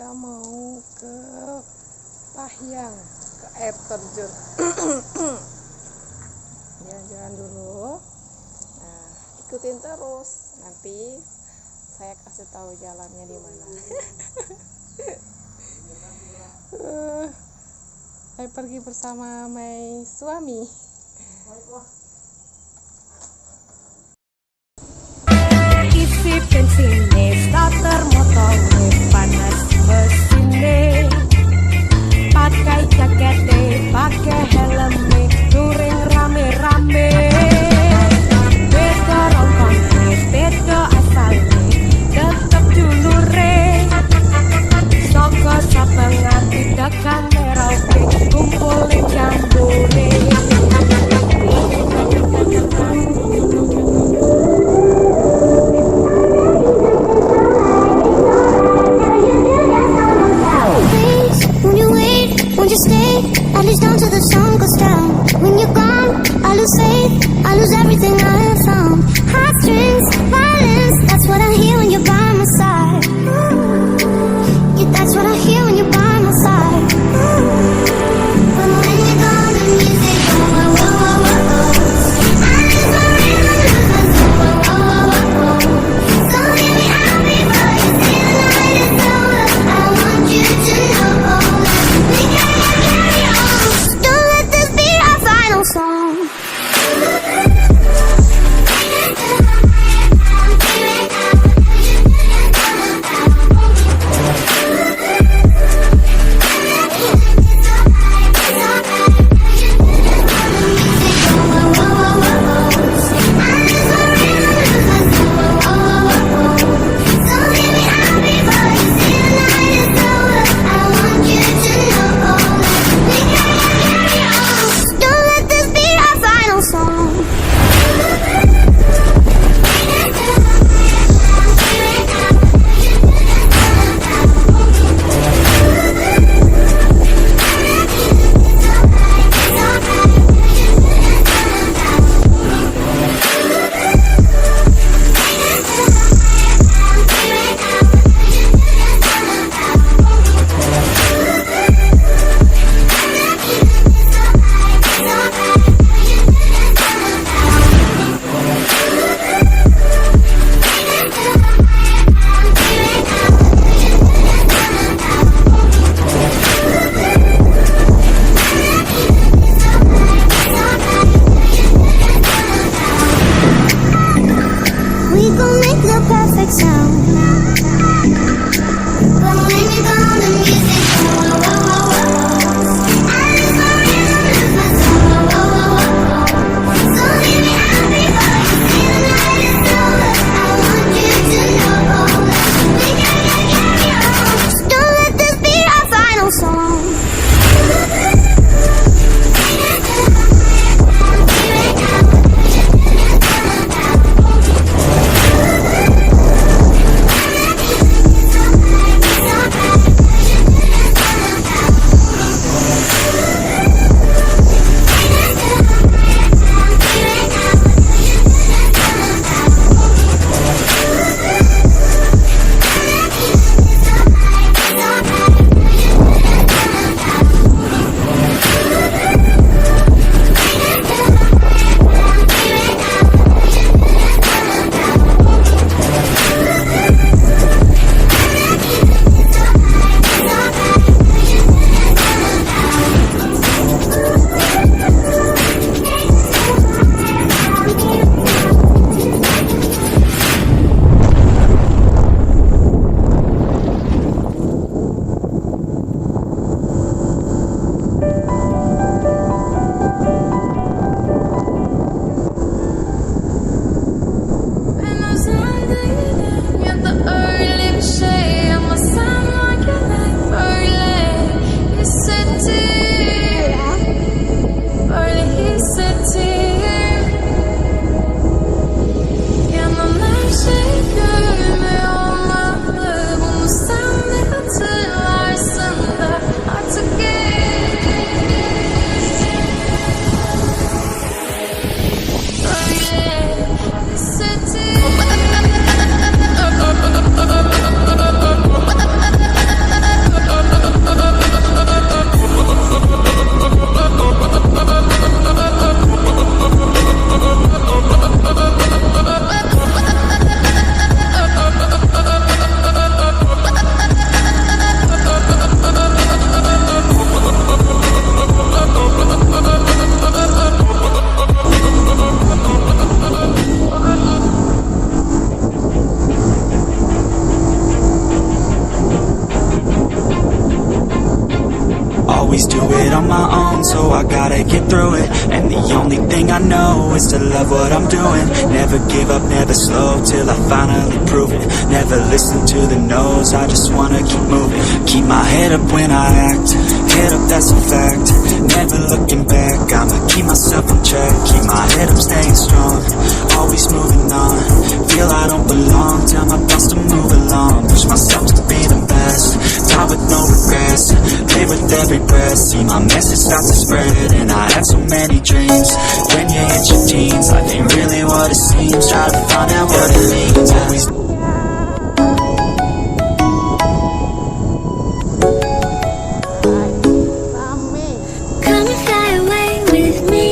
kita mau ke Pahyang, ke air terjun. Jalan-jalan dulu. Nah, ikutin terus, nanti saya kasih tahu jalannya di mana. Saya pergi bersama my suami. Isi bensinnya, starter motornya panas mesinnya, pakai jaketnya, pakai helmnya, touring rame-rame. Beda rongkongnya, beda asalnya, tetep dulure. Soko sabangan tidak kan merauke, kumpulin jambore. At least until the sun goes down. When you're gone, I lose faith, I lose everything I have found. Heartstrings, violence, that's what I hear when you're by my side. Yeah, that's what I hear when you're by my side. But when you're gone, the music goes whoa, whoa, whoa, whoa. I lose my rhythm, lose my soul, whoa, whoa, whoa, whoa. So hear me out before you say the night is over. I want you to know that we gotta carry on. Don't let this be our final song. We gon' make the perfect sound. But when you're gone, the music goes whoa, whoa, whoa, whoa. I lose my rhythm, lose my soul, whoa, whoa, whoa, whoa. So hear me out before you say the night is over. I want you to know that we gotta carry on. Don't let this be our final song. on my own, so I gotta get through it. And the only thing I know is to love what I'm doing. Never give up, never slow, till I finally prove it. Never listen to the no's, I just wanna keep moving. Keep my head up when I act, head up, that's a fact. Never looking back, I'ma keep myself on track. Keep my head up, staying strong, always moving on. Feel I don't belong, tell my thoughts to move along. Push myself to be the best, die with no regrets. Live with every breath, see my message start to spread. And I have so many dreams, when you hit your teens, life ain't really what it seems. Try to find out what it means, always. Come and fly away with me.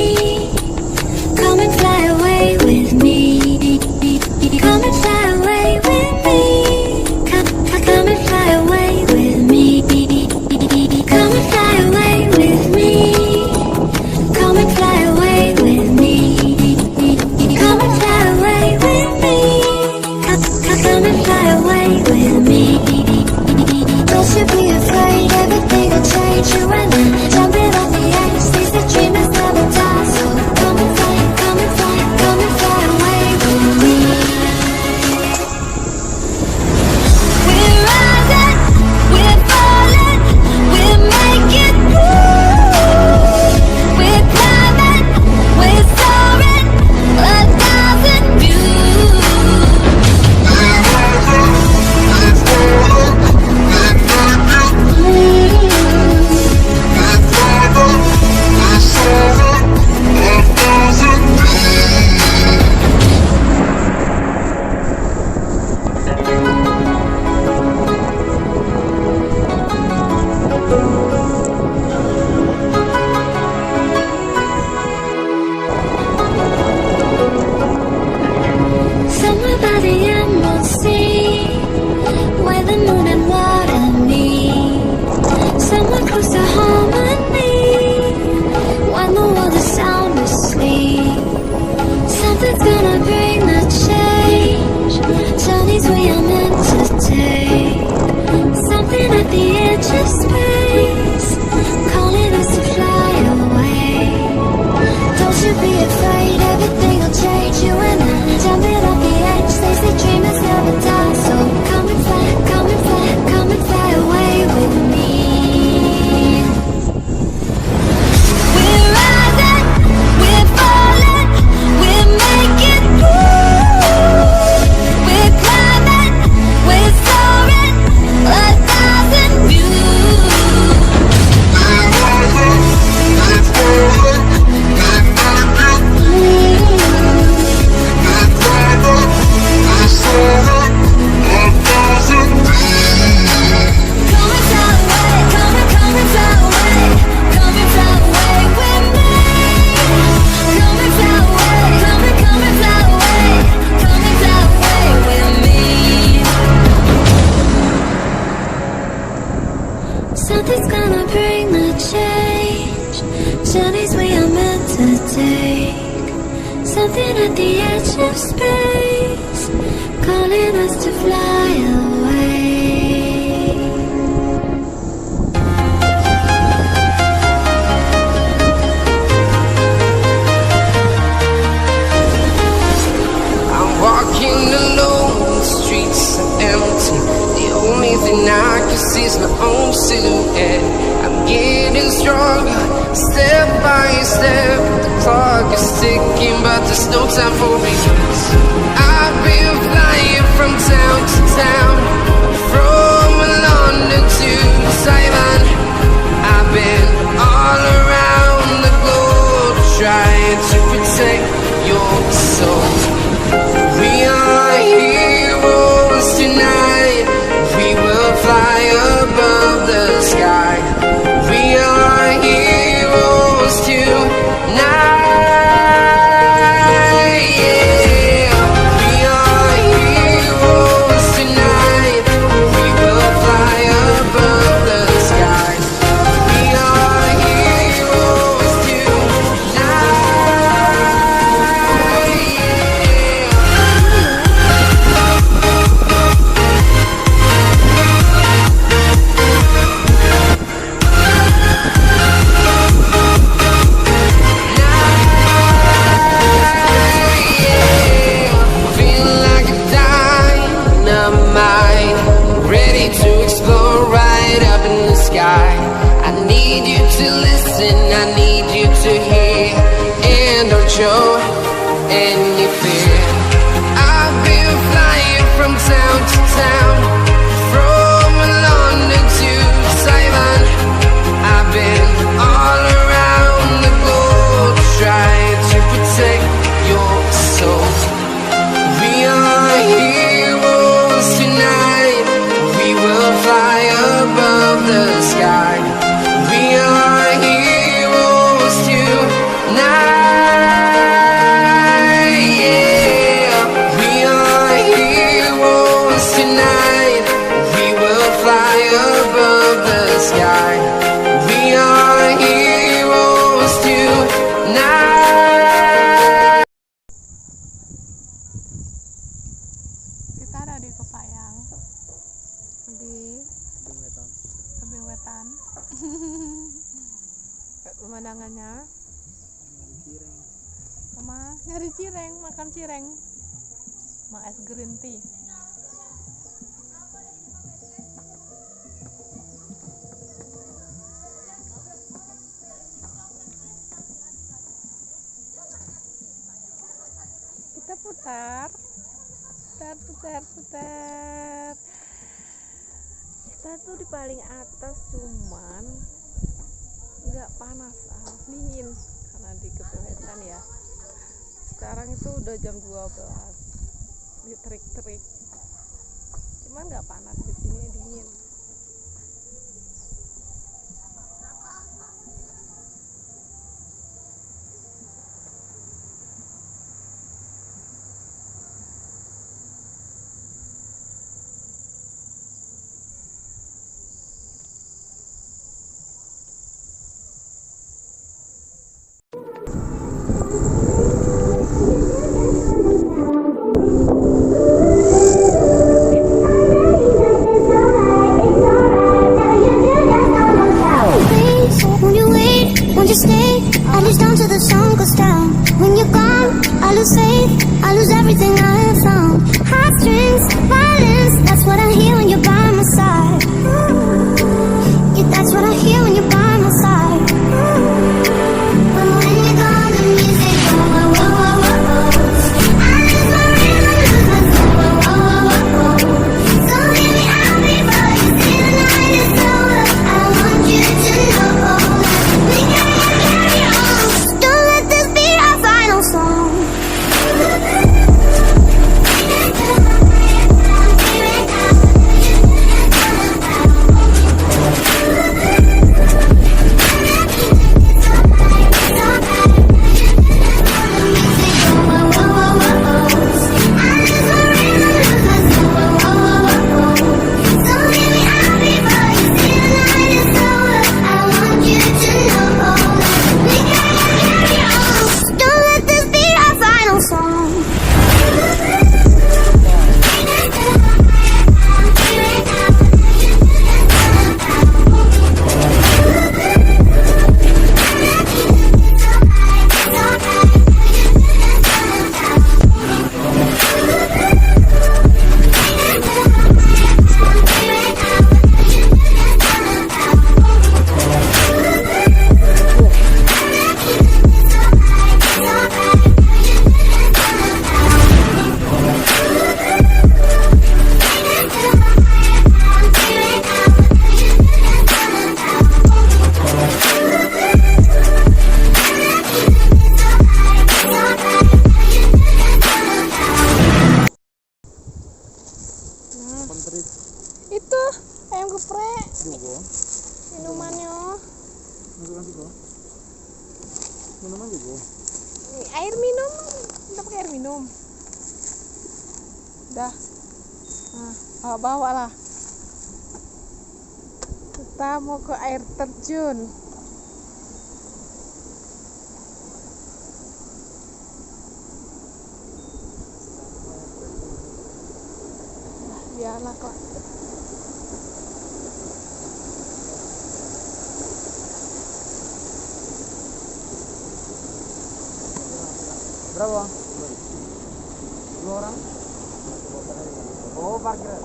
Come and fly away with me. Come and fly away with me. Come and fly away with me. Come and fly away with me. Come and fly away with me. Come and fly away with me. Come and fly away with me. Don't you be afraid, everything will change. You and I, jumping off the edge. These the dream is never die. So come and fly, come and fly, come and fly away with me. We're rising, we're falling, we're making moves. We're climbing, we're soaring, 1,000 views. Somewhere by the emerald sea, where the moon and water meet. Somewhere close to harmony, when the world is sound asleep. Something's gonna bring the change, journeys we are meant to take. Something at the edge of space, calling us to fly away. Don't you be afraid, everything will change. You and I, jumping off the edge. They say dreamers never die. So come and fly, come and fly, come and fly away with me. We're rising, we're falling, we're making moves. We're climbing, we're soaring, 1,000 views. Something's gonna bring the change, journeys we are meant to take. Something at the edge of space, calling us to fly away. I'm walking alone, the streets are empty. The only thing I can see is my own silhouette. I'm getting stronger, step by step. The clock is ticking, but there's no time for regrets. I've been flying from town to town, from London to Taiwan. I've been all around the globe, trying to protect your soul. We are heroes tonight. We will fly above the sky. We are heroes tonight. Yeah. We are heroes. dynamite, ready to explode right up in the sky. I need you to listen, I need you to hear, and don't show any fear. I've been flying from town to town, from London to Taiwan. I've been all around the globe trying to protect your soul. We are heroes tonight, we will fly above the sky. We are heroes tonight, yeah. We are heroes tonight, we will fly above the sky. We are heroes tonight. Kita ada di Kepayang, di tebing wetan. Pemandangannya sama nyari cireng, makan cireng sama es green tea. Kita putar. Kita tuh di paling atas, cuman nggak panas, dingin karena di kepewetan ya. Sekarang itu udah jam 12, di terik-terik, cuman nggak panas, di sini dingin. Please, won't you wait? Won't you stay? At least until the sun goes down. When you're gone, I lose faith. I lose everything I have found. Heartstrings, violence. That's what I hear when you're by my side. Yeah, that's what I hear when you're by my side. But when you're gone, the music goes. Whoa, whoa, whoa, whoa. I lose my rhythm, lose my soul. Whoa, whoa, whoa, whoa. So hear me out before you see the night is over. I want you to know that we gotta carry on. Don't let this be our final song. Itu ayam geprek minumannya, Minuman juga. air minum, kita pakai air minum. Udah, nah, bawa lah. Kita mau ke air terjun. Biarlah kok. Berapa bang? 2 orang? Oh, parkir.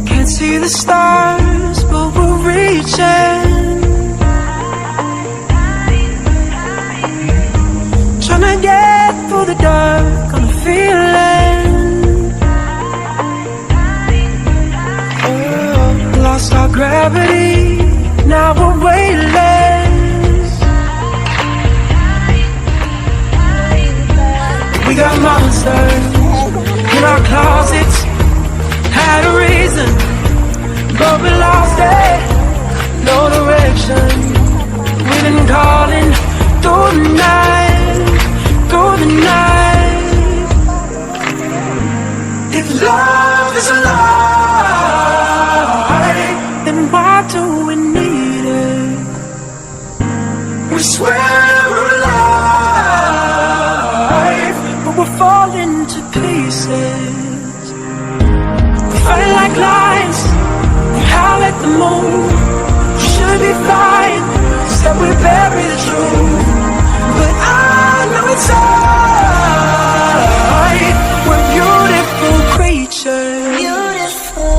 Can't see the stars, but we're reaching. Trying to get through the dark on a feeling. Oh, lost our gravity, now we're weightless. We got monsters in our closets. Had a reason, but we lost it. No direction. We've been calling through the night, through the night. If love is a lie, then why do we need it? We swear we're alive, but we're falling to pieces. Fight like lions, we howl at the moon. We should be flying, instead we bury the truth. But I know it's alright. We're beautiful creatures. Beautiful.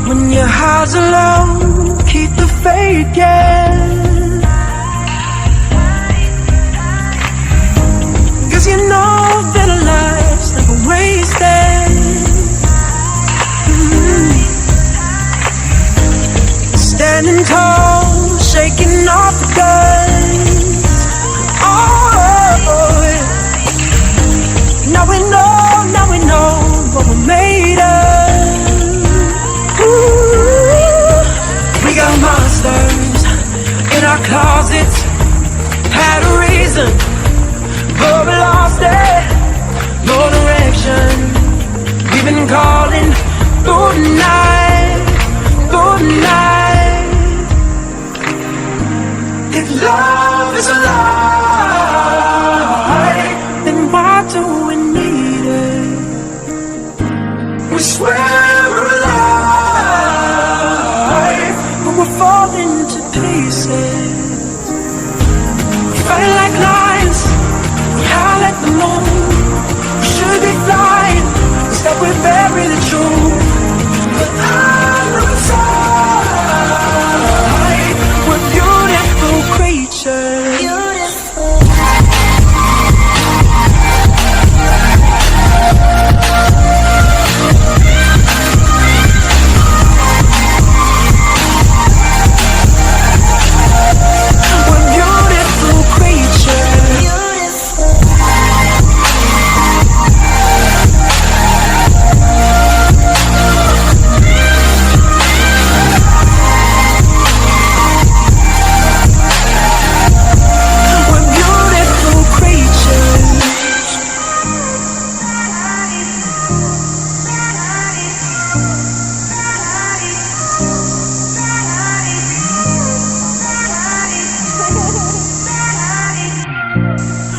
When your heart's alone, keep the faith, yeah. 'Cause you know that our life's never wasted. Standing tall, shaking off the dust. Oh, yeah. Now we know what we made of. We got monsters in our closets. Had a reason, but we lost it. No direction. We've been calling through the night, through the night. If love is a lie, then why do we need it? We swear we're alive, but we're falling to pieces. Fight like lions, we howl at the moon. We should be flying, instead we bury the truth. But I know it's alright. We're beautiful creatures. Beautiful.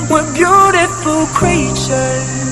We're beautiful creatures.